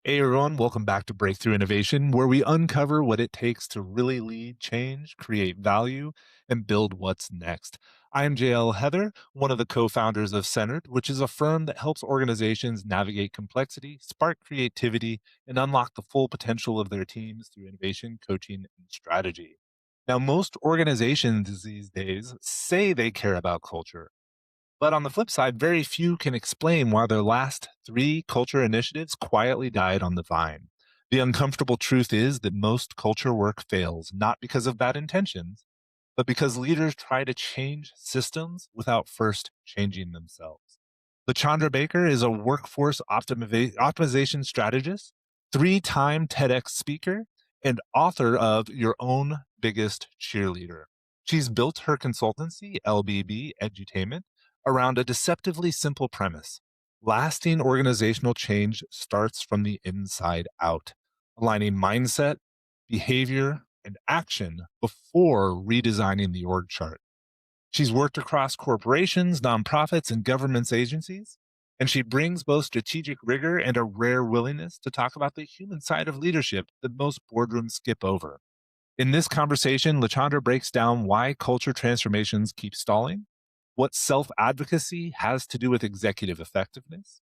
Hey everyone, welcome back to Breakthrough Innovation, where we uncover what it takes to really lead change, create value, and build what's next. I am JL Heather, one of the co founders of Centered, which is a firm that helps organizations navigate complexity, spark creativity, and unlock the full potential of their teams through innovation, coaching, and strategy. Now, most organizations these days say they care about culture, but on the flip side, very few can explain why their last three culture initiatives quietly died on the vine. The uncomfortable truth is that most culture work fails, not because of bad intentions, but because leaders try to change systems without first changing themselves. LaChandra Baker is a workforce optimization strategist, three-time TEDx speaker, and author of Your Own Biggest Cheerleader. She's built her consultancy, LBB Edutainment, around a deceptively simple premise. Lasting organizational change starts from the inside out, aligning mindset, behavior, and action before redesigning the org chart. She's worked across corporations, nonprofits, and governments agencies, and she brings both strategic rigor and a rare willingness to talk about the human side of leadership that most boardrooms skip over. In this conversation, LaChandra breaks down why culture transformations keep stalling, what self advocacy has to do with executive effectiveness,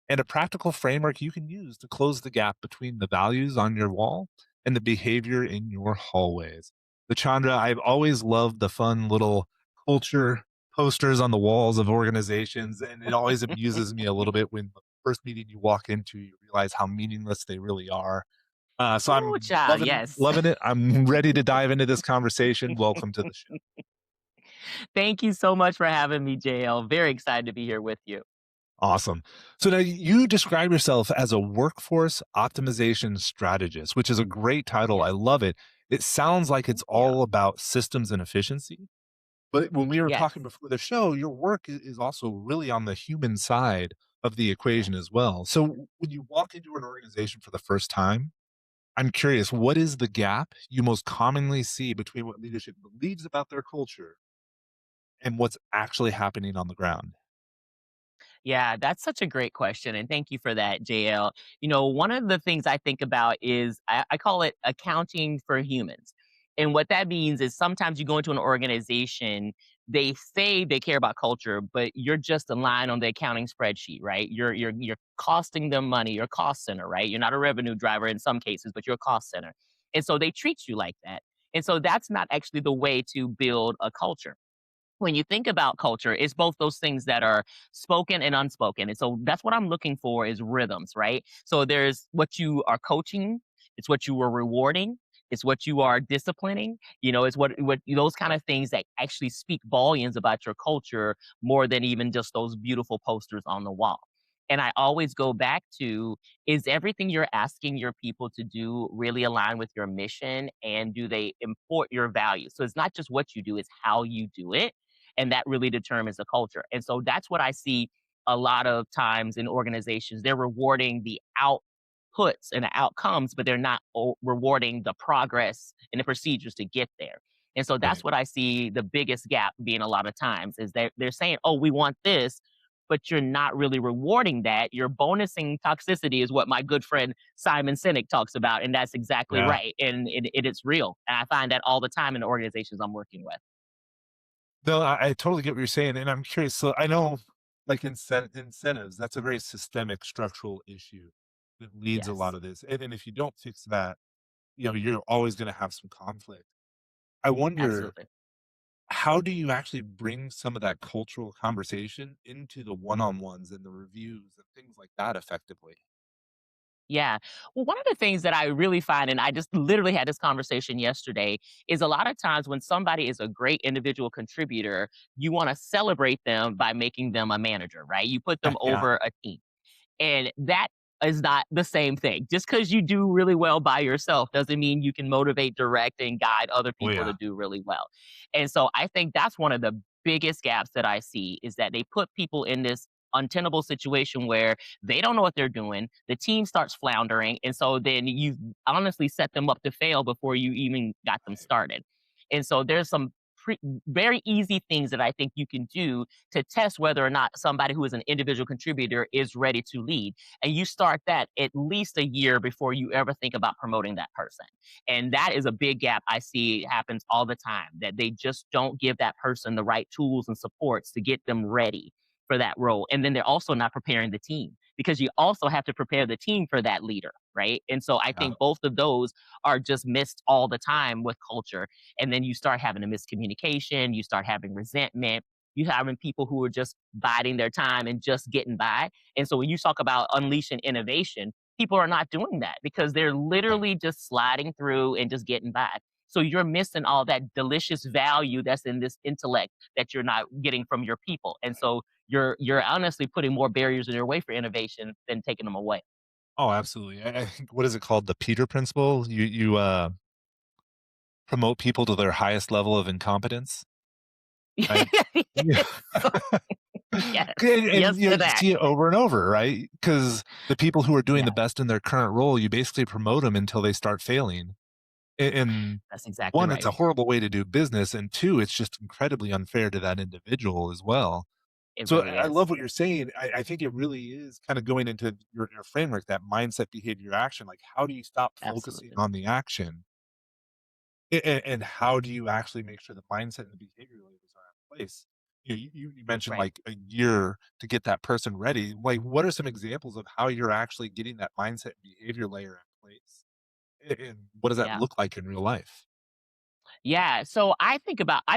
and a practical framework you can use to close the gap between the values on your wall and the behavior in your hallways. LaChandra, I've always loved the fun little culture posters on the walls of organizations, and it always amuses me a little bit when the first meeting you walk into, you realize how meaningless they really are. So Ooh, I'm child, loving yes. loving it. I'm ready to dive into this conversation. Welcome to the show. Thank you so much for having me, JL. Very excited to be here with you. Awesome. So now you describe yourself as a workforce optimization strategist, which is a great title. I Yes. love it. It sounds like it's Yeah. all about systems and efficiency. But when we were Yes. talking before the show, your work is also really on the human side of the Yes. equation as well. So when you walk into an organization for the first time, I'm curious, what is the gap you most commonly see between what leadership believes about their culture and what's actually happening on the ground? Yeah, that's such a great question. And thank you for that, JL. One of the things I think about is I call it accounting for humans. And what that means is sometimes you go into an organization, they say they care about culture, but you're just a line on the accounting spreadsheet, right? You're costing them money, you're a cost center, right? You're not a revenue driver in some cases, but you're a cost center. And so they treat you like that. And so that's not actually the way to build a culture. When you think about culture, it's both those things that are spoken and unspoken. And so that's what I'm looking for is rhythms, right? So there's what you are coaching, it's what you are rewarding, it's what you are disciplining, it's what those kind of things that actually speak volumes about your culture more than even just those beautiful posters on the wall. And I always go back to, is everything you're asking your people to do really align with your mission and do they import your values? So it's not just what you do, it's how you do it, and that really determines the culture. And so that's what I see a lot of times in organizations. They're rewarding the outputs and the outcomes, but they're not rewarding the progress and the procedures to get there. And so that's Right. what I see the biggest gap being a lot of times is they're saying, "Oh, we want this," but you're not really rewarding that. You're bonusing toxicity is what my good friend Simon Sinek talks about, and that's exactly Yeah. right. And it is real. And I find that all the time in the organizations I'm working with. No, I totally get what you're saying, and I'm curious. So I know, like incentives, that's a very systemic structural issue that leads a lot Yes, of this. And if you don't fix that, you're always going to have some conflict. I wonder, absolutely. how do you actually bring some of that cultural conversation into the one-on-ones and the reviews and things like that effectively? Yeah. Well, one of the things that I really find, and I just literally had this conversation yesterday, is a lot of times when somebody is a great individual contributor, you want to celebrate them by making them a manager, right? You put them Yeah. over a team. And that is not the same thing. Just because you do really well by yourself doesn't mean you can motivate, direct, and guide other Oh people to yeah. do really well. And so I think that's one of the biggest gaps that I see is that they put people in this untenable situation where they don't know what they're doing. The team starts floundering. And so then you honestly set them up to fail before you even got them Right. started. And so there's some very easy things that I think you can do to test whether or not somebody who is an individual contributor is ready to lead. And you start that at least a year before you ever think about promoting that person. And that is a big gap I see happens all the time, that they just don't give that person the right tools and supports to get them ready for that role. And then they're also not preparing the team because you also have to prepare the team for that leader, right? And so I Yeah. think both of those are just missed all the time with culture. And then you start having a miscommunication, you start having resentment, you having people who are just biding their time and just getting by. And so when you talk about unleashing innovation, people are not doing that because they're Right. literally just sliding through and just getting by. So you're missing all that delicious value that's in this intellect that you're not getting from your people. And so you're honestly putting more barriers in your way for innovation than taking them away. Oh, absolutely. I think what is it called? The Peter Principle? You promote people to their highest level of incompetence, right? Yeah. Yes. Yes. And Yes you to you that. see it over and over, right? Because the people who are doing Yeah, the best in their current role, you basically promote them until they start failing. And that's exactly 1, it's right. a horrible way to do business, and 2, it's just incredibly unfair to that individual as well. It So really I is. love what you're saying. I think it really is kind of going into your framework, that mindset, behavior, action. Like, how do you stop focusing Absolutely. on the action? And how do you actually make sure the mindset and the behavior labels are in place? You That's mentioned right. like a year to get that person ready. Like, what are some examples of how you're actually getting that mindset and behavior layer in place? And what does that Yeah. look like in real life? Yeah, so I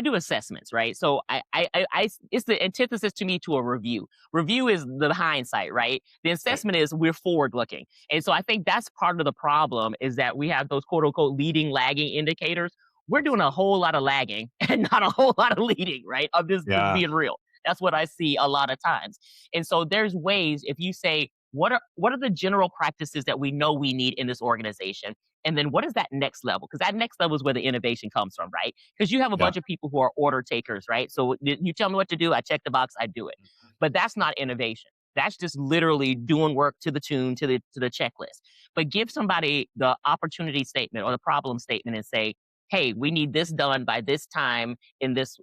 do assessments, right? So it's the antithesis to me to a review. Review is the hindsight, right? The Right. assessment is we're forward looking. And so I think that's part of the problem is that we have those quote unquote leading lagging indicators. We're doing a Absolutely. whole lot of lagging and not a whole lot of leading, right? Of just Yeah. being real. That's what I see a lot of times. And so there's ways if you say what are the general practices that we know we need in this organization? And then what is that next level? Because that next level is where the innovation comes from, right? Because you have a Yeah. bunch of people who are order takers, right? So you tell me what to do, I check the box, I do it. Mhm. But that's not innovation. That's just literally doing work to the tune to the checklist. But give somebody the opportunity statement or the problem statement and say, "Hey, we need this done by this time in this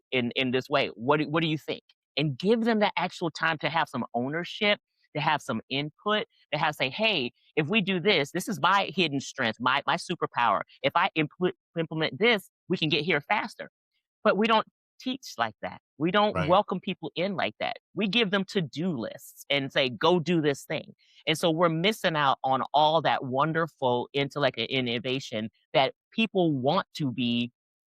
way. What do you think?" And give them the actual time to have some ownership, to have some input, to have say, "Hey, if we do this, this is my hidden strength, my superpower. If I implement this, we can get here faster." But we don't teach like that. We don't Right. welcome people in like that. We give them to-do lists and say, "Go do this thing." And so we're missing out on all that wonderful intellect and innovation that people want to be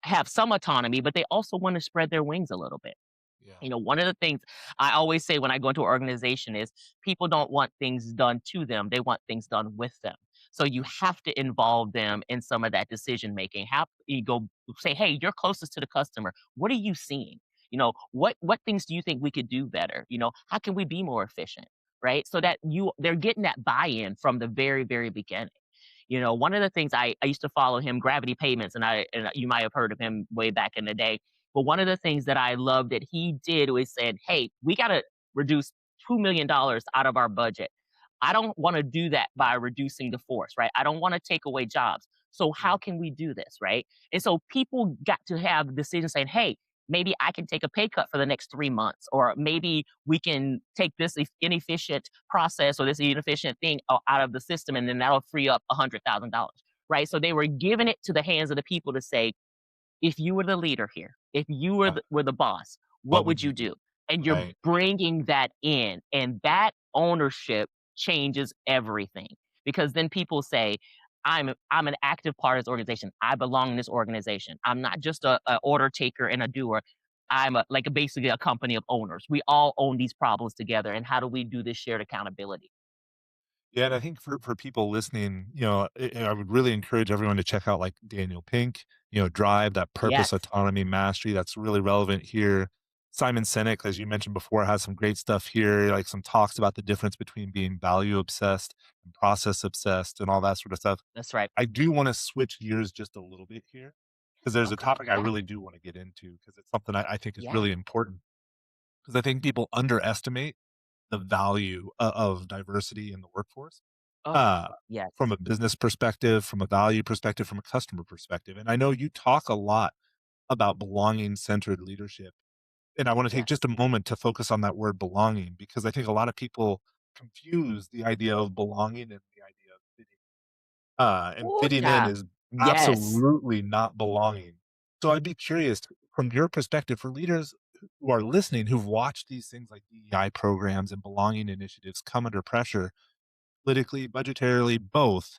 have some autonomy, but they also want to spread their wings a little bit. Yeah. One of the things I always say when I go into an organization is people don't want things done to them, they want things done with them. So you Yeah. have to involve them in some of that decision making. Have you go say, "Hey, you're closest to the customer. What are you seeing? What things do you think we could do better? How can we be more efficient?" Right? So that they're getting that buy-in from the very, very beginning. One of the things I used to follow him, Gravity Payments, and you might have heard of him way back in the day. But one of the things that I loved that he did was said, "Hey, we got to reduce $2 million out of our budget. I don't want to do that by reducing the force, right? I don't want to take away jobs. So Yeah. how can we do this, right?" And so people got to have decisions saying, "Hey, maybe I can take a pay cut for the next 3 months, or maybe we can take this inefficient process or this inefficient thing out of the system, and then that'll free up $100,000." Right? So they were giving it to the hands of the people to say, if you were the leader here, if you Yeah. were the boss, What what would would you you do? do? And you're Right. bringing that in, and that ownership changes everything because then people say, I'm an active part of this organization. I belong in this organization. I'm not just a order taker and a doer. I'm basically a company of owners. We all own these problems together. And how do we do this shared accountability? Yeah, and I think for people listening, I would really encourage everyone to check out like Daniel Pink, Drive, that purpose, Yes, autonomy, mastery. That's really relevant here. Simon Sinek, as you mentioned before, has some great stuff here, like some talks about the difference between being value obsessed and process obsessed and all that sort of stuff. that's right. I do want to switch gears just a little bit here because there's a Okay. topic I Yeah. really do want to get into because it's something I think is Yeah. really important because I think people underestimate the value of diversity in the workforce, Oh, uh, from yes. a business perspective, from a value perspective, from a customer perspective. And I know you talk a lot about belonging centered leadership. And I want to take just Yes. a moment to focus on that word belonging because I think a lot of people confuse the idea of belonging and the idea of fitting. And Ooh, fitting in child. is Yes. absolutely not belonging. So I'd be curious from your perspective for leaders who are listening, who've watched these things like DEI programs and belonging initiatives come under pressure politically, budgetarily, both.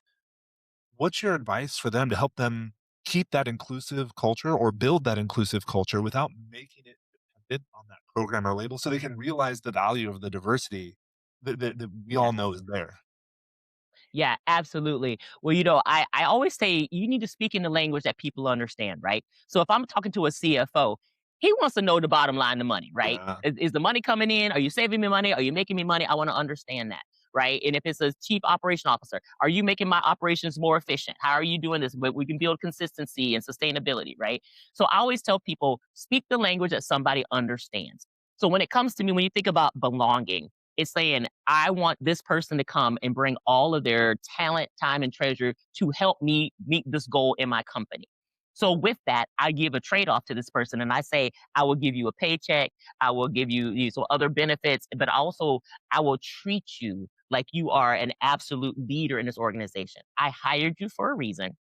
What's your advice for them to help them keep that inclusive culture or build that inclusive culture without making it dependent on that program or label so they can realize the value of the diversity that we all know Yes. is there? Yeah, absolutely. Well, I always say you need to speak in the language that people understand, right? So if I'm talking to a CFO, he wants to know the bottom line, the money, right? Yeah. Is the money coming in? Are you saving me money? Are you making me money? I want to understand that, right? And if it's a chief operation officer, are you making my operations more efficient? How are you doing this? But we can build consistency and sustainability, right? So I always tell people speak the language that somebody understands. So when it comes to me, when you think about belonging, it's saying, I want this person to come and bring all of their talent, time, and treasure to help me meet this goal in my company. So with that, I give a trade-off to this person and I say, I will give you a paycheck, I will give you these other benefits, but also I will treat you like you are an absolute leader in this organization. I hired you for a reason.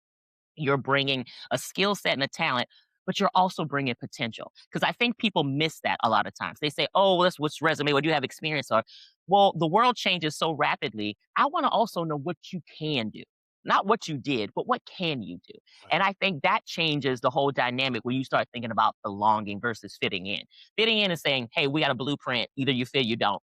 You're bringing a skill set and a talent, but you're also bringing potential. Because I think people miss that a lot of times. They say, "Oh, well, that's what's resume. What do you have experience on?" Well, the world changes so rapidly. I want to also know what you can do, not what you did, but what can you do. Right. And I think that changes the whole dynamic when you start thinking about belonging versus fitting in. Fitting in is saying, "Hey, we got a blueprint. Either you fit, you don't."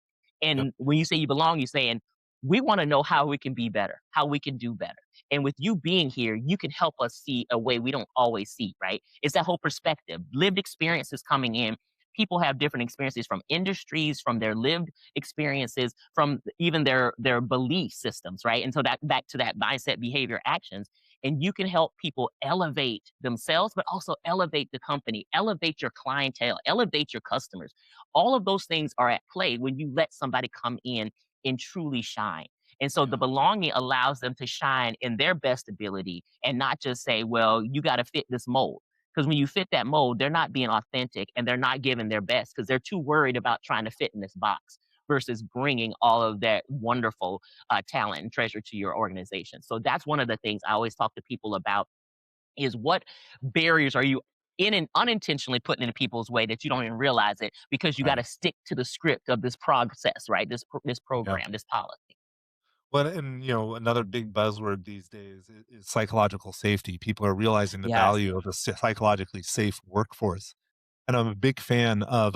Yep. And when you say you belong, you're saying, "We want to know how we can be better, how we can do better." And with you being here, you can help us see a way we don't always see, right? It's that whole perspective, lived experiences coming in. People have different experiences from industries, from their lived experiences, from even their belief systems, right? And so that back to that mindset, behavior, actions. And you can help people elevate themselves, but also elevate the company, elevate your clientele, elevate your customers. All of those things are at play when you let somebody come in and truly shine. And so the Yeah. belonging allows them to shine in their best ability and not just say, well, you got to fit this mold. Because when you fit that mold, they're not being authentic and they're not giving their best because they're too worried about trying to fit in this box versus bringing all of that wonderful talent and treasure to your organization. So that's one of the things I always talk to people about is what barriers are you in and unintentionally putting in people's way that you don't even realize it because you got Right. to stick to the script of this process, right? This Yeah. program, this policy. Well, and another big buzzword these days is psychological safety. People are realizing the Yes. value of a psychologically safe workforce. And I'm a big fan of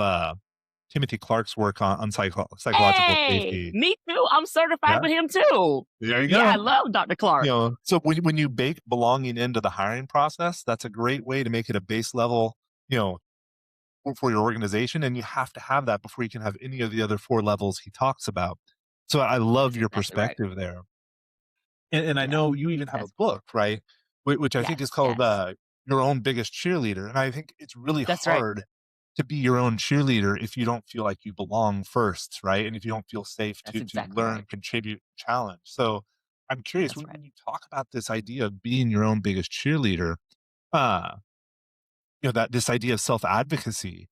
Timothy Clark's work on psychological Hey, safety. me too. I'm certified Yeah. with him too. There you Yeah, I go. love Dr. Clark. So when you bake belonging into the hiring process, that's a great way to make it a base level, you know, for your organization. And you have to have that before you can have any of the other four levels he talks about. So I love That's your exactly right. perspective there. And I Yes. know you even have a That's book, right? Which I think is yes, called, yes. Your Own Biggest Cheerleader, and I think it's really That's right. hard to be your own cheerleader if you don't feel like you belong first, right? And if you don't feel safe That's to exactly right. learn, contribute, challenge. So, I'm curious, That's right. when you talk about this idea of being your own biggest cheerleader, uh, that this idea of self-advocacy,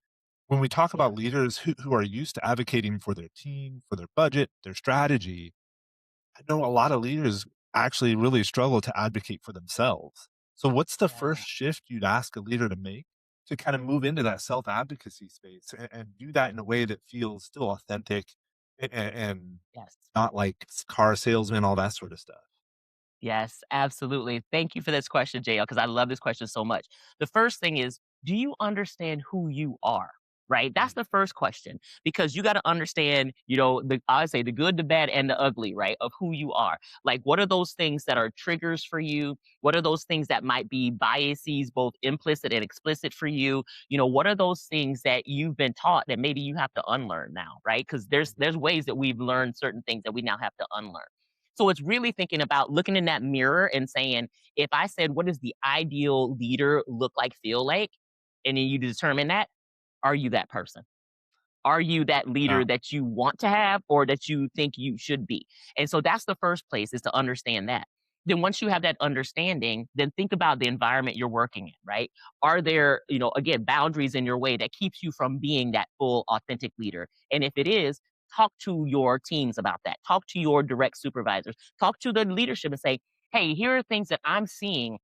when we talk about Yes. leaders who are used to advocating for their team, for their budget, their strategy, I know a lot of leaders actually really struggle to advocate for themselves. So, what's the first Yeah. shift you'd ask a leader to make to kind of move into that self advocacy space and do that in a way that feels still authentic and Yes. not like car salesman, all that sort of stuff? Yes, absolutely. Thank you for this question, JL, because I love this question so much. The first thing is, do you understand who you are? Right? That's Mm, the first question because you got to understand, I say the good, the bad, and the ugly, right? Of who you are. Like, what are those things that are triggers for you? What are those things that might be biases, both implicit and explicit for you? What are those things that you've been taught that maybe you have to unlearn now, right? Because there's ways that we've learned certain things that we now have to unlearn. So it's really thinking about looking in that mirror and saying, if I said, what does the ideal leader look like, feel like? And then you determine that, are you that person? Are you that yeah. leader that you want to have or that you think you should be? And so that's the first place is to understand that. Then once you have that understanding, then think about the environment you're working in, right? Are there, again, boundaries in your way that keeps you from being that full authentic leader? And if it is, talk to your teams about that. Talk to your direct supervisors. Talk to the leadership and say, "Hey, here are things that I'm seeing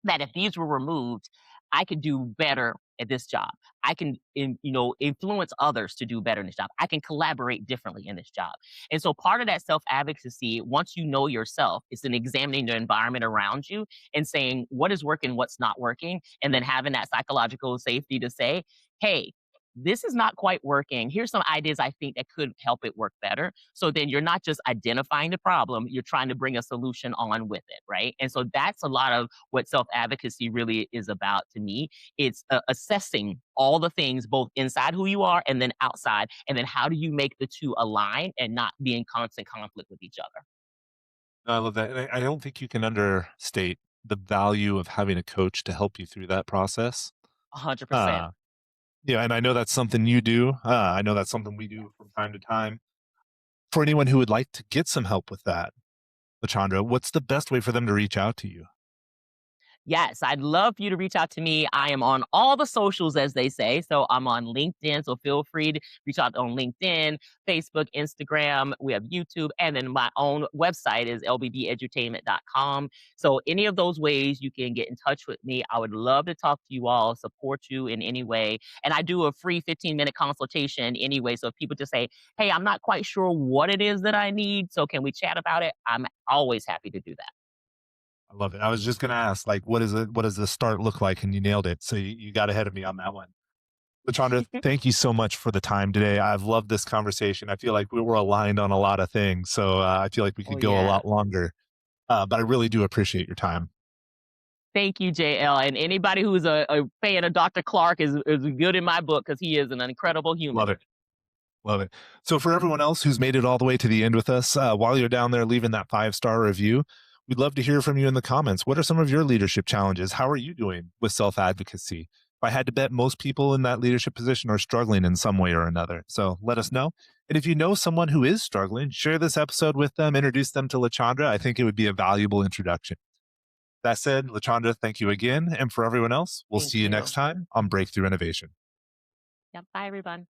that if these were removed, I could do better at this job. I can, influence others to do better in this job. I can collaborate differently in this job." And so part of that self advocacy, once you know yourself, is in examining the environment around you and saying what is working, what's not working, and then having that psychological safety to say, "Hey, this is not quite working. Here's some ideas I think that could help it work better." So then you're not just identifying the problem, you're trying to bring a solution on with it, right? And so that's a lot of what self advocacy really is about to me. It's assessing all the things both inside who you are and then outside. And then how do you make the two align and not be in constant conflict with each other? I love that. And I don't think you can understate the value of having a coach to help you through that process. 100%. Uh, yeah, and I know that's something you do. I know that's something we do from time to time. For anyone who would like to get some help with that, LaChandra, what's the best way for them to reach out to you? Yes, I'd love for you to reach out to me. I am on all the socials, as they say. So I'm on LinkedIn. So feel free to reach out on LinkedIn, Facebook, Instagram. We have YouTube. And then my own website is lbbedutainment.com. So any of those ways you can get in touch with me. I would love to talk to you all, support you in any way. And I do a free 15-minute consultation anyway. So if people just say, "Hey, I'm not quite sure what it is that I need. So can we chat about it?" I'm always happy to do that. I love it. I was just going to ask, like, what does the start look like? And you nailed it. So you got ahead of me on that one. LaChandra, thank you so much for the time today. I've loved this conversation. I feel like we were aligned on a lot of things. So I feel like we Oh, could go a yeah. lot longer. But I really do appreciate your time. Thank you, JL. And anybody who's a fan of Dr. Clark is good in my book because he is an incredible Love human. it. Love it. So for everyone else who's made it all the way to the end with us, while you're down there leaving that 5-star review, we'd love to hear from you in the comments. What are some of your leadership challenges? How are you doing with self advocacy? If I had to bet, most people in that leadership position are struggling in some way or another. So let us know. And if you know someone who is struggling, share this episode with them, introduce them to LaChandra. I think it would be a valuable introduction. That said, LaChandra, thank you again. And for everyone else, we'll see Thank you next you. time on Breakthrough Innovation. Yep. Bye, everyone.